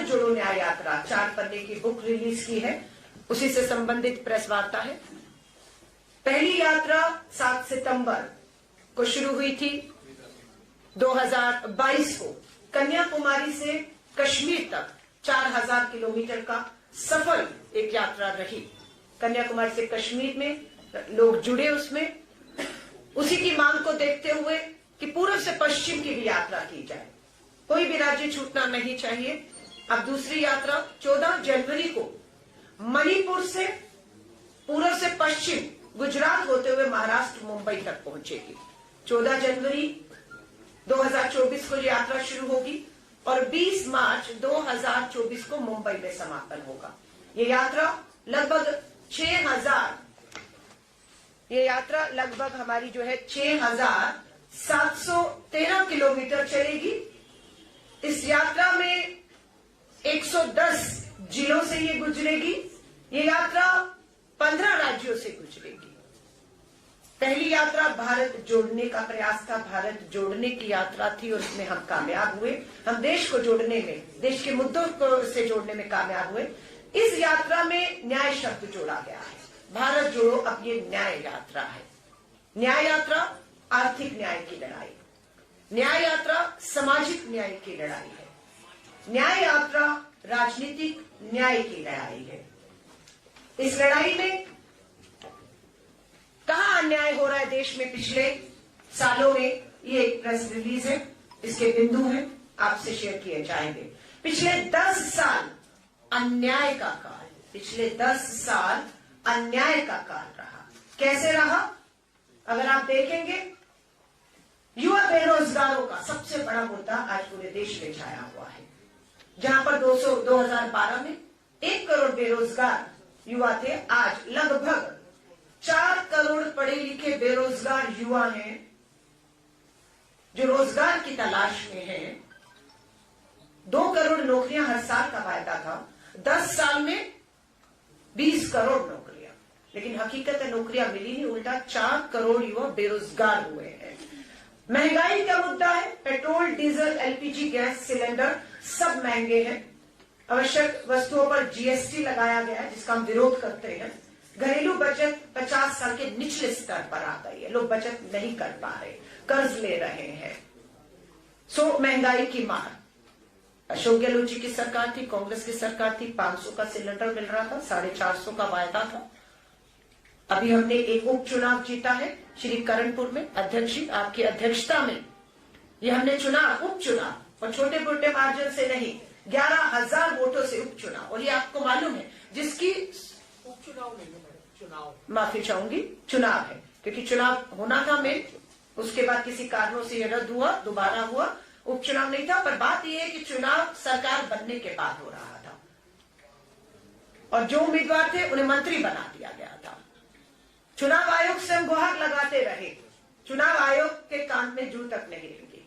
भारत जोड़ो न्याय यात्रा 4 पन्ने की बुक रिलीज की है, उसी से संबंधित प्रेस वार्ता है। पहली यात्रा 7 सितंबर को शुरू हुई थी 2022 को, कन्याकुमारी से कश्मीर तक 4000 किलोमीटर का सफल एक यात्रा रही। कन्याकुमारी से कश्मीर में लोग जुड़े उसमें, उसी की मांग को देखते हुए कि पूर्व से पश्चिम की भी यात्रा की जाए, कोई भी राज्य छूटना नहीं चाहिए। अब दूसरी यात्रा 14 जनवरी को मणिपुर से पूर्व से पश्चिम गुजरात होते हुए महाराष्ट्र मुंबई तक पहुंचेगी। 14 जनवरी 2024 को यात्रा शुरू होगी और 20 मार्च 2024 को मुंबई में समापन होगा। ये यात्रा लगभग हमारी जो है 6713 किलोमीटर चलेगी। इस यात्रा में 110 जिलों से ये गुजरेगी। ये यात्रा 15 राज्यों से गुजरेगी। पहली यात्रा भारत जोड़ने का प्रयास था, भारत जोड़ने की यात्रा थी और उसमें हम कामयाब हुए। हम देश को जोड़ने में, देश के मुद्दों को से जोड़ने में कामयाब हुए। इस यात्रा में न्याय शब्द जोड़ा गया है। भारत जोड़ो अब ये न्याय यात्रा है। न्याय यात्रा आर्थिक न्याय की लड़ाई, न्याय यात्रा सामाजिक न्याय की लड़ाई है, न्याय यात्रा राजनीतिक न्याय की लड़ाई है। इस लड़ाई में कहां अन्याय हो रहा है देश में पिछले सालों में, ये एक प्रेस रिलीज है, इसके बिंदु हैं, आपसे शेयर किए जाएंगे। पिछले 10 साल अन्याय का काल, पिछले 10 साल अन्याय का काल रहा। कैसे रहा? अगर आप देखेंगे, युवा बेरोजगारों का सबसे बड़ा मुद्दा आज पूरे देश में छाया हुआ है। जहां पर 2012 में 1 करोड़ बेरोजगार युवा थे, आज लगभग 4 करोड़ पढ़े लिखे बेरोजगार युवा हैं जो रोजगार की तलाश में हैं। 2 करोड़ नौकरियां हर साल का वायदा था, 10 साल में 20 करोड़ नौकरियां, लेकिन हकीकत है नौकरियां मिली नहीं, उल्टा 4 करोड़ युवा बेरोजगार हुए हैं। महंगाई का मुद्दा है, petrol, diesel, LPG gas cylinder सब महंगे हैं। आवश्यक वस्तुओं पर जीएसटी लगाया गया है, जिसका हम विरोध करते हैं। घरेलू बचत 50 साल के निचले स्तर पर आ गई है, लोग बचत नहीं कर पा रहे, कर्ज ले रहे हैं। सो महंगाई की मार। अशोक गहलोत जी की सरकार थी, कांग्रेस की सरकार थी, 500 का सिलेंडर मिल रहा था, 450 का वायदा था। अभी हमने एक उपचुनाव जीता है श्री करणपुर में, अध्यक्ष जी आपकी अध्यक्षता में ये हमने चुनाव, उपचुनाव, और छोटे मोटे मार्जिन से नहीं, 11,000 वोटों से उपचुनाव। और ये आपको मालूम है, जिसकी उपचुनाव नहीं, चुनाव, माफी चाहूंगी, चुनाव है, क्योंकि चुनाव होना था में, उसके बाद किसी कारणों से यह रद्द हुआ, दोबारा हुआ, उपचुनाव नहीं था। पर बात यह है कि चुनाव सरकार बनने के बाद हो रहा था और जो उम्मीदवार थे उन्हें मंत्री बना दिया गया था। चुनाव आयोग से हम गुहार लगाते रहे, चुनाव आयोग के कान में जू तक नहीं रहेंगे।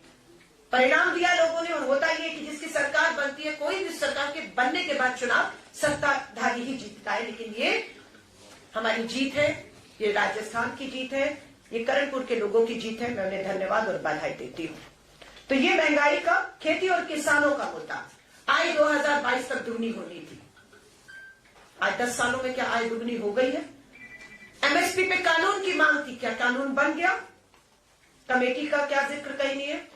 परिणाम दिया लोगों ने, और होता ही है कि जिसकी सरकार बनती है, कोई भी सरकार के बनने के बाद चुनाव सत्ताधारी ही जीतता है। लेकिन ये हमारी जीत है, ये राजस्थान की जीत है, ये करणपुर के लोगों की जीत है। मैं उन्हें धन्यवाद और बधाई देती हूं। तो ये महंगाई का, खेती और किसानों का मुद्दा, आय 2022 तक दुगनी होनी थी। आज 10 सालों में क्या आय दुगनी हो गई है? एमएसपी पे कानून की मांग थी, क्या कानून बन गया? कमेटी का क्या जिक्र कहीं नहीं है।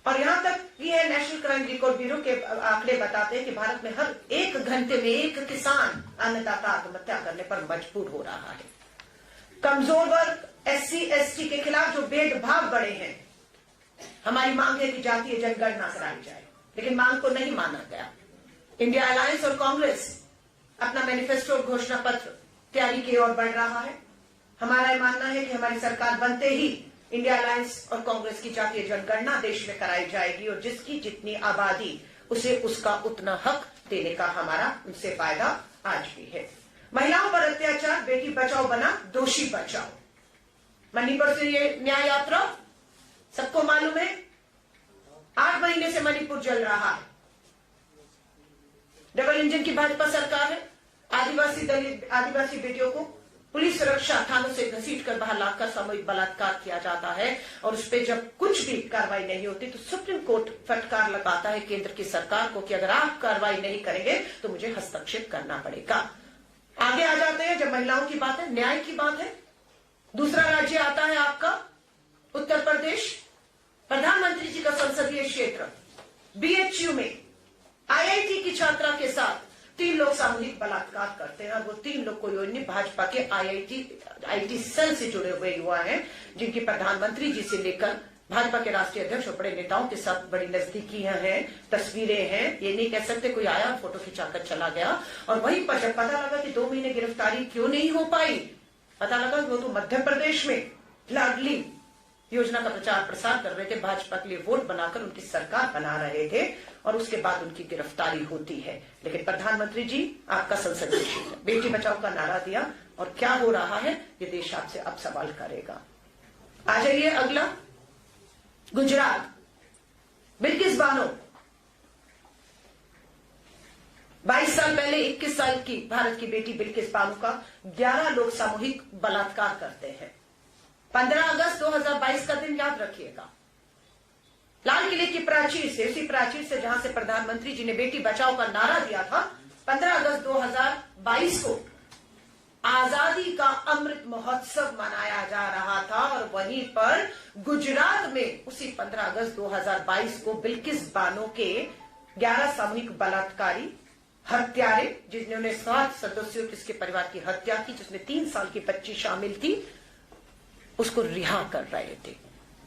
और यहां तक ये नेशनल क्राइम रिकॉर्ड ब्यूरो के आंकड़े बताते हैं कि भारत में हर 1 घंटे में 1 किसान अन्नदाता आत्महत्या करने पर मजबूर हो रहा है। कमजोर वर्ग, SC ST के खिलाफ जो भेदभाव बढ़े हैं, हमारी मांग है कि जातीय जनगणना कराई जाए, लेकिन मांग को नहीं माना गया। इंडिया अलायंस और कांग्रेस अपना मैनिफेस्टो और घोषणा पत्र तैयारी की ओर बढ़ रहा है। हमारा यह मानना है कि हमारी सरकार बनते ही इंडिया अलायंस और कांग्रेस की जातीय जनगणना देश में कराई जाएगी और जिसकी जितनी आबादी, उसे उसका उतना हक देने का हमारा उनसे फायदा आज भी है। महिलाओं पर अत्याचार, बेटी बचाओ बना दोषी बचाओ। मणिपुर से ये न्याय यात्रा सबको मालूम है, 8 महीने से मणिपुर जल रहा है। डबल इंजन की भाजपा सरकार है, आदिवासी बेटियों को पुलिस सुरक्षा थानों से घसीटकर बाहर लाकर सामूहिक बलात्कार किया जाता है और उस पर जब कुछ भी कार्रवाई नहीं होती तो सुप्रीम कोर्ट फटकार लगाता है केंद्र की सरकार को कि अगर आप कार्रवाई नहीं करेंगे तो मुझे हस्तक्षेप करना पड़ेगा। आगे आ जाते हैं, जब महिलाओं की बात है, न्याय की बात है, दूसरा राज्य आता है आपका उत्तर प्रदेश। प्रधानमंत्री जी का संसदीय क्षेत्र बीएचयू में आईआईटी की छात्रा के साथ 3 लोग सामूहिक बलात्कार करते हैं और वो 3 लोग कोई और नहीं, भाजपा के आईआईटी सेल से जुड़े हुए युवा हैं, जिनकी प्रधानमंत्री जी से लेकर भाजपा के राष्ट्रीय अध्यक्ष और बड़े नेताओं के साथ बड़ी नजदीकियां हैं, तस्वीरें हैं। ये नहीं कह सकते कोई आया फोटो खिंचाकर चला गया। और वहीं पर जब पता लगा कि 2 महीने गिरफ्तारी क्यों नहीं हो पाई, पता लगा वो तो मध्य प्रदेश में लाडली योजना का प्रचार प्रसार कर रहे थे, भाजपा के लिए वोट बनाकर उनकी सरकार बना रहे थे और उसके बाद उनकी गिरफ्तारी होती है। लेकिन प्रधानमंत्री जी आपका संसदीय क्षेत्र बेटी बचाओ का नारा दिया और क्या हो रहा है ये देश आपसे अब सवाल करेगा। आ जाइए अगला, गुजरात, बिल्किस बानो 22 साल पहले 21 साल की भारत की बेटी बिल्किस बानो का 11 लोग सामूहिक बलात्कार करते हैं। 15 अगस्त 2022 का दिन याद रखिएगा। लाल किले की प्राचीर से, उसी प्राचीर से जहां से प्रधानमंत्री जी ने बेटी बचाओ का नारा दिया था, 15 अगस्त 2022 को आजादी का अमृत महोत्सव मनाया जा रहा था और वहीं पर गुजरात में उसी 15 अगस्त 2022 को बिल्किस बानो के 11 सामूहिक बलात्कारी हत्यारे, जिन्होंने 7 सदस्यों किसके परिवार की हत्या की, जिसमें 3 साल की बच्ची शामिल थी, उसको रिहा कर रहे थे।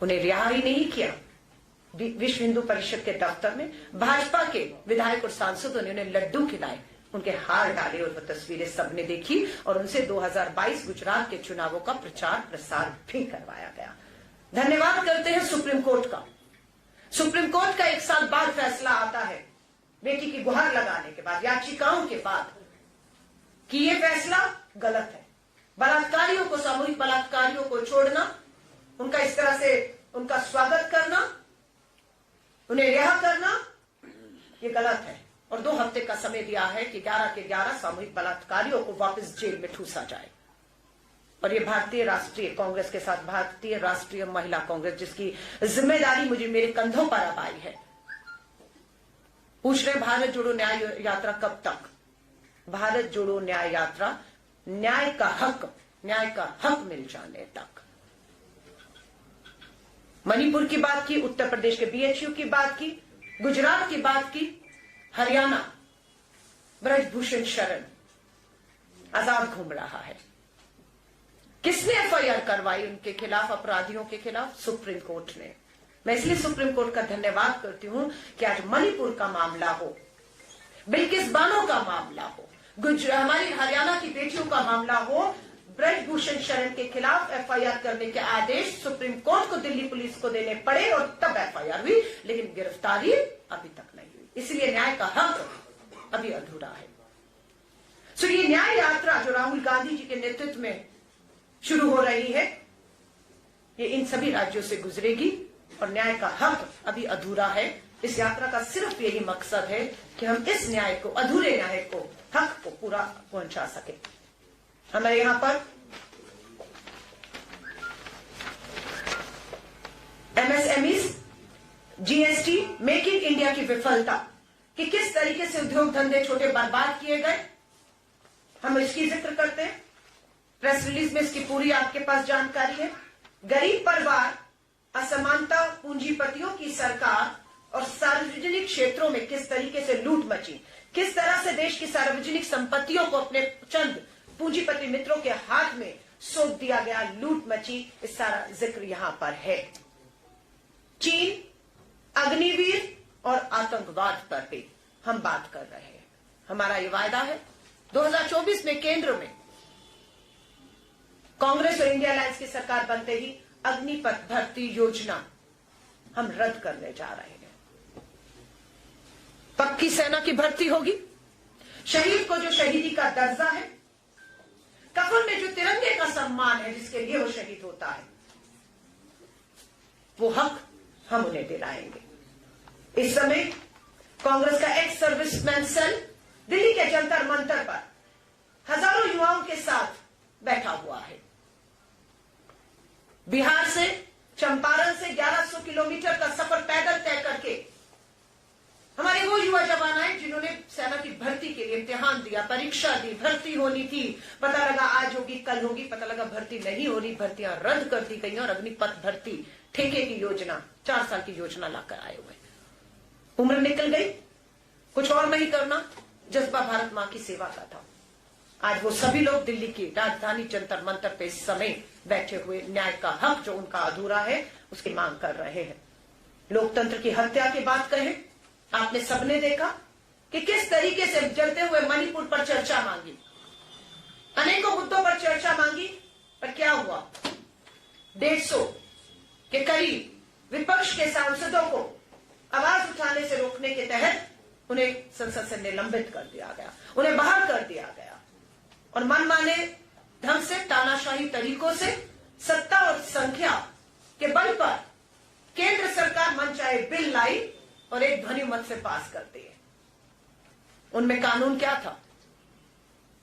उन्हें रिहा ही नहीं किया, विश्व हिंदू परिषद के दफ्तर में भाजपा के विधायक और सांसदों ने उन्हें लड्डू खिलाए, उनके हार डाले और वो तस्वीरें सबने देखी और उनसे 2022 गुजरात के चुनावों का प्रचार प्रसार भी करवाया गया। धन्यवाद करते हैं सुप्रीम कोर्ट का। सुप्रीम कोर्ट का 1 साल बाद फैसला आता है, बेटी की गुहार लगाने के बाद, याचिकाओं के बाद, कि यह फैसला गलत है। बलात्कारियों को, सामूहिक बलात्कारियों को छोड़ना, उनका इस तरह से उनका स्वागत करना, उन्हें रिहा करना, ये गलत है और 2 हफ्ते का समय दिया है कि 11 के 11 सामूहिक बलात्कारियों को वापस जेल में ठूसा जाए। और ये भारतीय राष्ट्रीय कांग्रेस के साथ भारतीय राष्ट्रीय महिला कांग्रेस, जिसकी जिम्मेदारी मुझे मेरे कंधों पर अब आई है, पूछ रहे भारत जोड़ो न्याय यात्रा कब तक? भारत जोड़ो न्याय यात्रा न्याय का हक मिल जाने तक। मणिपुर की बात की, उत्तर प्रदेश के बीएचयू की बात की, गुजरात की बात की, हरियाणा ब्रजभूषण शरण आजाद घूम रहा है। किसने एफआईआर करवाई उनके खिलाफ, अपराधियों के खिलाफ? सुप्रीम कोर्ट ने। मैं इसलिए सुप्रीम कोर्ट का धन्यवाद करती हूं कि आज मणिपुर का मामला हो, बिल्किस बानो का मामला हो, हमारी हरियाणा की बेटियों का मामला हो, ब्रजभूषण शरण के खिलाफ एफआईआर करने के आदेश सुप्रीम कोर्ट को दिल्ली पुलिस को देने पड़े और तब एफआईआर हुई, लेकिन गिरफ्तारी अभी तक नहीं हुई। इसलिए न्याय का हक अभी अधूरा है। सो ये न्याय यात्रा जो राहुल गांधी जी के नेतृत्व में शुरू हो रही है, ये इन सभी राज्यों से गुजरेगी और न्याय का हक अभी अधूरा है। इस यात्रा का सिर्फ यही मकसद है कि हम इस न्याय को, अधूरे न्याय को, हक को पूरा पहुंचा सके। हमारे यहां पर MSME, GST, make in India की विफलता, कि किस तरीके से उद्योग धंधे छोटे बर्बाद किए गए, हम इसकी जिक्र करते हैं। प्रेस रिलीज में इसकी पूरी आपके पास जानकारी है। गरीब परिवार, असमानता, पूंजीपतियों की सरकार और सार्वजनिक क्षेत्रों में किस तरीके से लूट मची, किस तरह से देश की सार्वजनिक संपत्तियों को अपने चंद पूंजीपति मित्रों के हाथ में सौंप दिया गया, लूट मची, इस सारा जिक्र यहां पर है। चीन, अग्निवीर और आतंकवाद पर भी हम बात कर रहे हैं। हमारा ये वायदा है 2024 में केंद्र में कांग्रेस और इंडिया अलायंस की सरकार बनते ही अग्निपथ भर्ती योजना हम रद्द करने जा रहे हैं। पक्की सेना की भर्ती होगी। शहीद को जो शहीदी का दर्जा है, कफन में जो तिरंगे का सम्मान है जिसके लिए वो शहीद होता है, वो हक हम उन्हें दिलाएंगे। इस समय कांग्रेस का एक्स सर्विसमैन सेल दिल्ली के जंतर मंतर पर हजारों युवाओं के साथ बैठा हुआ है। बिहार से चंपारण से 1100 किलोमीटर का सफर पैदल तय करके हमारे वो युवा जवान आए जिन्होंने सेना की भर्ती के लिए इम्तिहान दिया, परीक्षा दी, भर्ती होनी थी, पता लगा आज होगी कल होगी, पता लगा भर्ती नहीं हो रही, भर्तियां रद्द कर दी गई और अग्निपथ भर्ती ठेके की योजना 4 साल की योजना लाकर आए हुए। उम्र निकल गई, कुछ और नहीं करना, जज्बा भारत मां की सेवा का था। आज वो सभी लोग दिल्ली की राजधानी जंतर मंतर पे इस समय बैठे हुए न्याय का हक जो उनका अधूरा है उसकी मांग कर रहे हैं। लोकतंत्र की हत्या की बात कहें, आपने सबने देखा कि किस तरीके से जलते हुए मणिपुर पर चर्चा मांगी, अनेकों मुद्दों पर चर्चा मांगी, पर क्या हुआ? 150 के करीब विपक्ष के सांसदों को आवाज उठाने से रोकने के तहत उन्हें संसद से निलंबित कर दिया गया, उन्हें बाहर कर दिया गया और मनमाने ढंग से तानाशाही तरीकों से सत्ता और संख्या के बल पर केंद्र सरकार मनचाहे बिल लाई और एक ध्वनि मत से पास करती है। उनमें कानून क्या था?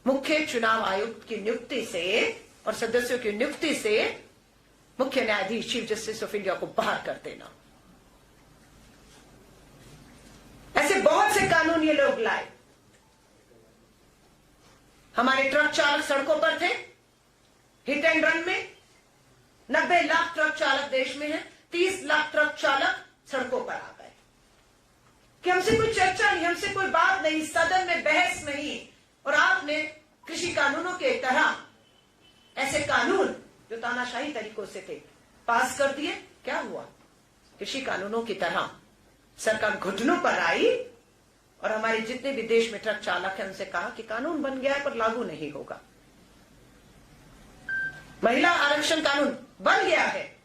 मुख्य चुनाव आयुक्त की नियुक्ति से और सदस्यों की नियुक्ति से मुख्य न्यायाधीश चीफ जस्टिस ऑफ इंडिया को बाहर कर देना। ऐसे बहुत से कानून ये लोग लाए। हमारे ट्रक चालक सड़कों पर थे, हिट एंड रन में 90 लाख ट्रक चालक देश में हैं, 30 लाख ट्रक चालक सड़कों पर आ गए कि हमसे कोई चर्चा नहीं, हमसे कोई बात नहीं, सदन में बहस नहीं। और आपने कृषि कानूनों के तरह ऐसे कानून जो तानाशाही तरीकों से थे पास कर दिए। क्या हुआ? कृषि कानूनों की तरह सरकार घुटनों पर आई और हमारे जितने भी देश में ट्रक चालक हैं उनसे कहा कि कानून बन गया है पर लागू नहीं होगा। महिला आरक्षण कानून बन गया है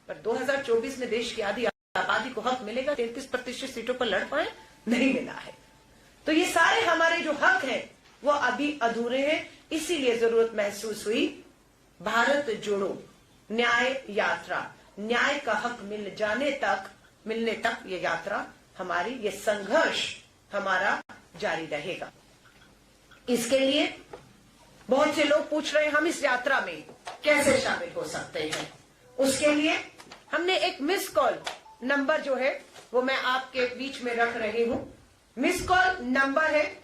पर 2024 में देश की आधी आबादी को हक मिलेगा, 33% सीटों पर लड़ पाए, नहीं मिला है। तो ये सारे हमारे जो हक हैं वो अभी अधूरे हैं। इसीलिए जरूरत महसूस हुई भारत जोड़ो न्याय यात्रा, न्याय का हक मिलने तक ये यात्रा हमारी, ये संघर्ष हमारा जारी रहेगा। इसके लिए बहुत से लोग पूछ रहे हैं हम इस यात्रा में कैसे शामिल हो सकते हैं। उसके लिए हमने एक मिस कॉल नंबर जो है वो मैं आपके बीच में रख रही हूं। मिस कॉल नंबर है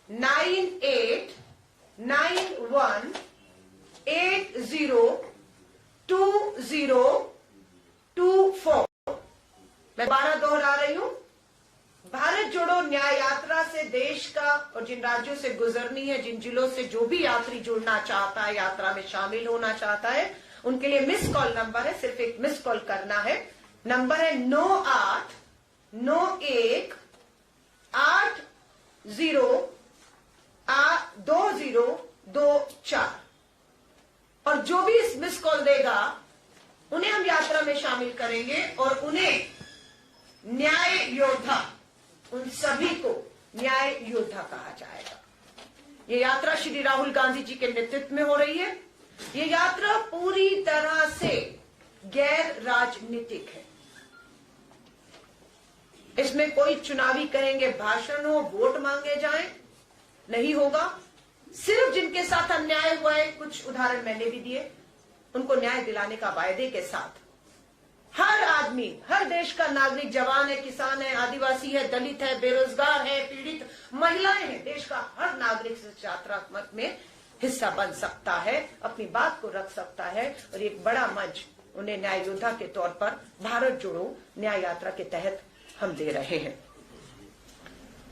9891802024। मैं 12 दोहरा रही हूं। भारत जोड़ो न्याय यात्रा से देश का और जिन राज्यों से गुजरनी है, जिन जिलों से जो भी यात्री जुड़ना चाहता है, यात्रा में शामिल होना चाहता है, उनके लिए मिस कॉल नंबर है। सिर्फ एक मिस कॉल करना है। नंबर है 9891802024 और जो भी इस मिस कॉल देगा उन्हें हम यात्रा में शामिल करेंगे और उन्हें न्याय योद्धा, उन सभी को न्याय योद्धा कहा जाएगा। ये यात्रा श्री राहुल गांधी जी के नेतृत्व में हो रही है। ये यात्रा पूरी तरह से गैर राजनीतिक है। इसमें कोई चुनावी कहेंगे भाषण हो, वोट मांगे जाएं, नहीं होगा। सिर्फ जिनके साथ अन्याय हुआ है, कुछ उदाहरण मैंने भी दिए, उनको न्याय दिलाने का वायदे के साथ हर आदमी, हर देश का नागरिक, जवान है, किसान है, आदिवासी है, दलित है, बेरोजगार है, पीड़ित महिलाएं हैं, देश का हर नागरिक इस यात्रा में हिस्सा बन सकता है, अपनी बात को रख सकता है और एक बड़ा मंच उन्हें न्याय योद्धा के तौर पर भारत जोड़ो न्याय यात्रा के तहत हम दे रहे हैं।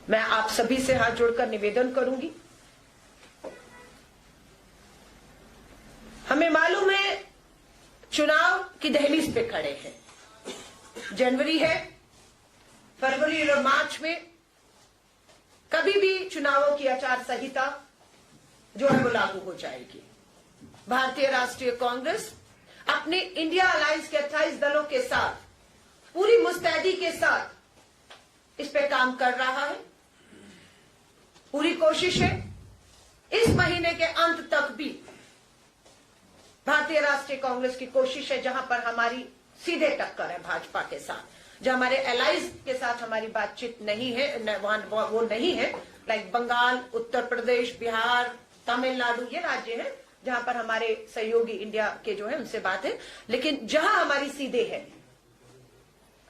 मैं आप सभी से हाथ जोड़कर निवेदन करूंगी, हमें मालूम है चुनाव की दहलीज पे खड़े हैं। जनवरी है, फरवरी और मार्च में कभी भी चुनावों की आचार संहिता जो है वो लागू हो जाएगी। भारतीय राष्ट्रीय कांग्रेस अपने इंडिया अलायंस के 28 दलों के साथ पूरी मुस्तैदी के साथ इस पे काम कर रहा है। पूरी कोशिश है इस महीने के अंत तक भी भारतीय राष्ट्रीय कांग्रेस की कोशिश है, जहां पर हमारी सीधे टक्कर है भाजपा के साथ, जो हमारे एलाइज के साथ हमारी बातचीत नहीं है, वो नहीं है, लाइक बंगाल, उत्तर प्रदेश, बिहार, तमिलनाडु, ये राज्य हैं जहां पर हमारे सहयोगी इंडिया के जो है उनसे बात है, लेकिन जहां हमारी सीधे है,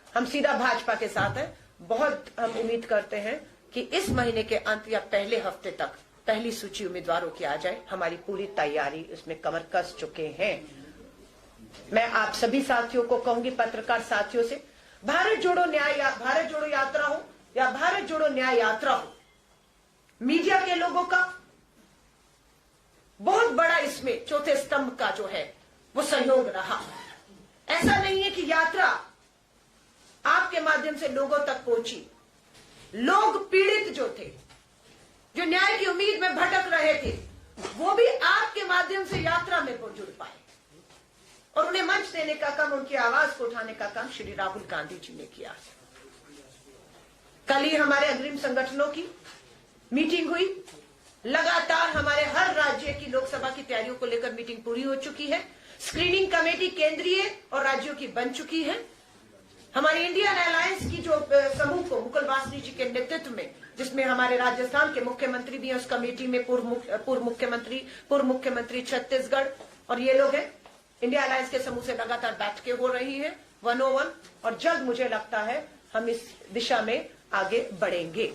हम सीधा भाजपा के साथ हैं। बहुत हम उम्मीद करते हैं कि इस महीने के अंत या पहले हफ्ते तक पहली सूची उम्मीदवारों की आ जाए। हमारी पूरी तैयारी इसमें कमर कस चुके हैं। मैं आप सभी साथियों को कहूंगी, पत्रकार साथियों से, भारत जोड़ो यात्रा हो या भारत जोड़ो न्याय यात्रा हो, मीडिया के लोगों का बहुत बड़ा इसमें चौथे स्तंभ का जो है वो सहयोग रहा। ऐसा नहीं है कि यात्रा आपके माध्यम से लोगों तक पहुंची। लोग पीड़ित जो थे, जो न्याय की उम्मीद में भटक रहे थे, वो भी आपके माध्यम से यात्रा में जुड़ पाए और उन्हें मंच देने का काम, उनकी आवाज को उठाने का काम श्री राहुल गांधी जी ने किया। कल ही हमारे अग्रिम संगठनों की मीटिंग हुई। लगातार हमारे हर राज्य की लोकसभा की तैयारियों को लेकर मीटिंग पूरी हो चुकी है। स्क्रीनिंग कमेटी केंद्रीय और राज्यों की बन चुकी है। हमारी इंडियन अलायंस की जो समूह को मुकुल वासनिक जी के नेतृत्व में, जिसमें हमारे राजस्थान के मुख्यमंत्री भी हैं उस कमेटी में, पूर्व मुख्यमंत्री छत्तीसगढ़, और ये लोग हैं। इंडिया अलायंस के समूह से लगातार बैठकें हो रही हैं 101, और जल्द मुझे लगता है हम इस दिशा में आगे बढ़ेंगे।